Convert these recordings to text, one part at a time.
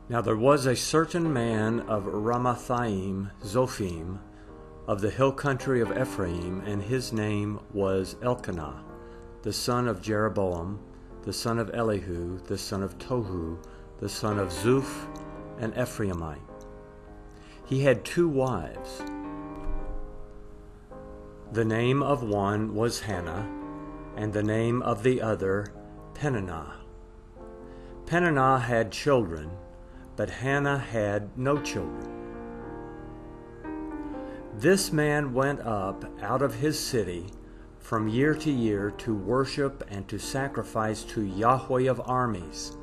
Now there was a certain man of Ramathaim Zophim, of the hill country of Ephraim, and his name was Elkanah, the son of Jeroboam, the son of Elihu, the son of Tohu, the son of Zuph, an Ephraimite. He had 2 wives. The name of one was Hannah, and the name of the other Peninnah. Peninnah had children, but Hannah had no children. This man went up out of his city from year to year to worship and to sacrifice to Yahweh of armies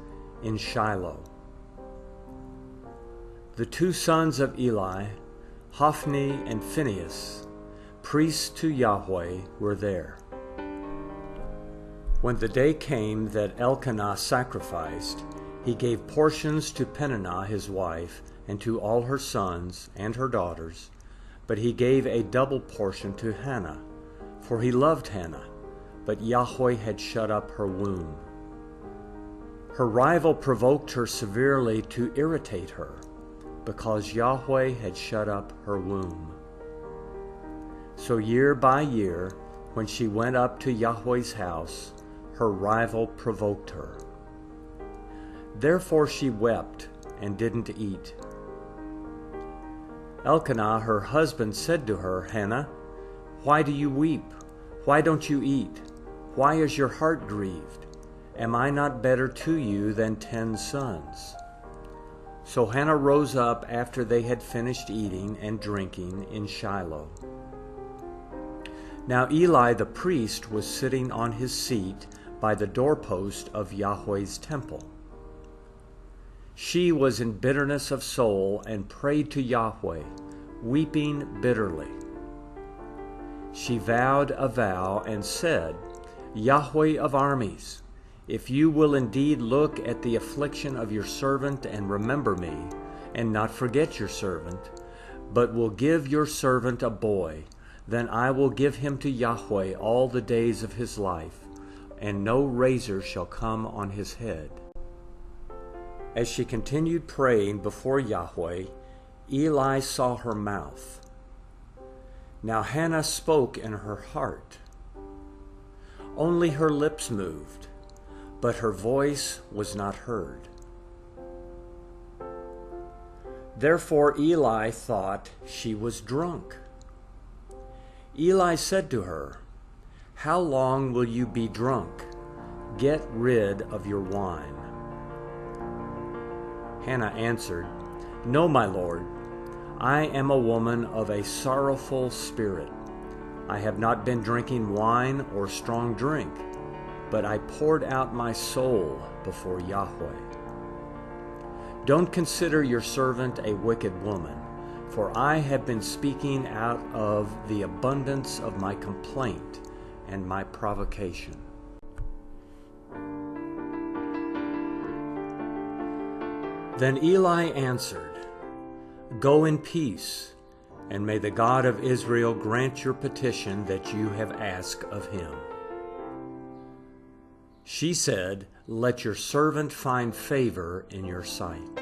in Shiloh. The 2 sons of Eli, Hophni and Phinehas, priests to Yahweh, were there. When the day came that Elkanah sacrificed, he gave portions to Peninnah his wife, and to all her sons and her daughters, but he gave a double portion to Hannah, for he loved Hannah, but Yahweh had shut up her womb. Her rival provoked her severely to irritate her, because Yahweh had shut up her womb. So year by year, when she went up to Yahweh's house, her rival provoked her. Therefore she wept and didn't eat. Elkanah, her husband, said to her, Hannah, why do you weep? Why don't you eat? Why is your heart grieved? Am I not better to you than 10 sons? So Hannah rose up after they had finished eating and drinking in Shiloh. Now Eli the priest was sitting on his seat by the doorpost of Yahweh's temple. She was in bitterness of soul and prayed to Yahweh, weeping bitterly. She vowed a vow and said, Yahweh of armies, if you will indeed look at the affliction of your servant and remember me, and not forget your servant, but will give your servant a boy, then I will give him to Yahweh all the days of his life, and no razor shall come on his head. As she continued praying before Yahweh, Eli saw her mouth. Now Hannah spoke in her heart. Only her lips moved, but her voice was not heard. Therefore Eli thought she was drunk. Eli said to her, How long will you be drunk? Get rid of your wine. Hannah answered, No, my lord, I am a woman of a sorrowful spirit. I have not been drinking wine or strong drink, but I poured out my soul before Yahweh. Don't consider your servant a wicked woman, for I have been speaking out of the abundance of my complaint and my provocation. Then Eli answered, Go in peace, and may the God of Israel grant your petition that you have asked of him. She said, Let your servant find favor in your sight.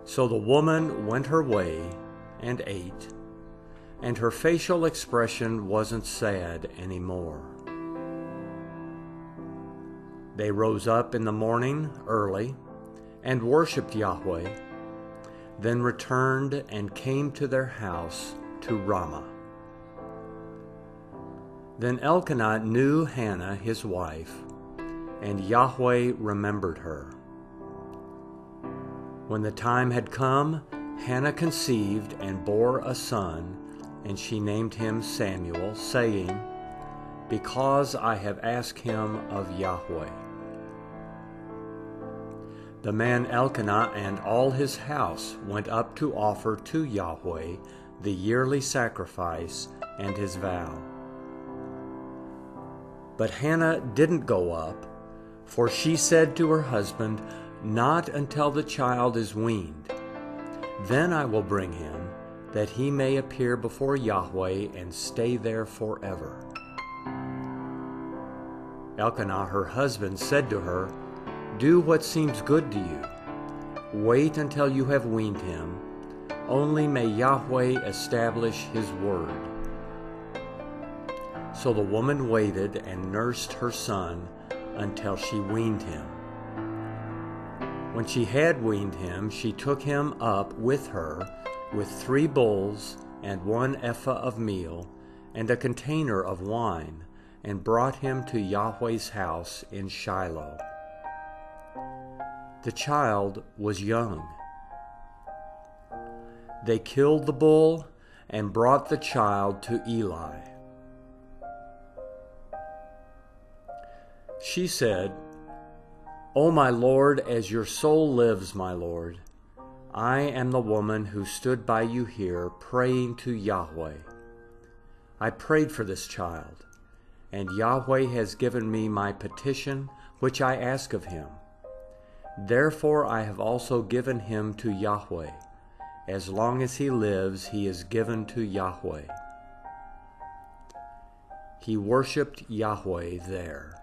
So the woman went her way and ate, and her facial expression wasn't sad anymore. They rose up in the morning early and worshipped Yahweh, then returned and came to their house to Ramah. Then Elkanah knew Hannah his wife, and Yahweh remembered her. When the time had come, Hannah conceived and bore a son, and she named him Samuel, saying, Because I have asked him of Yahweh. The man Elkanah and all his house went up to offer to Yahweh the yearly sacrifice and his vow. But Hannah didn't go up, for she said to her husband, Not until the child is weaned. Then I will bring him, that he may appear before Yahweh and stay there forever. Elkanah, her husband, said to her, Do what seems good to you. Wait until you have weaned him. Only may Yahweh establish his word." So the woman waited and nursed her son until she weaned him. When she had weaned him, she took him up with her with 3 bulls and 1 ephah of meal and a container of wine, and brought him to Yahweh's house in Shiloh. The child was young. They killed the bull and brought the child to Eli. She said, "O my Lord, as your soul lives, my Lord, I am the woman who stood by you here praying to Yahweh. I prayed for this child, and Yahweh has given me my petition which I ask of him. Therefore I have also given him to Yahweh. As long as he lives, he is given to Yahweh." He worshipped Yahweh there.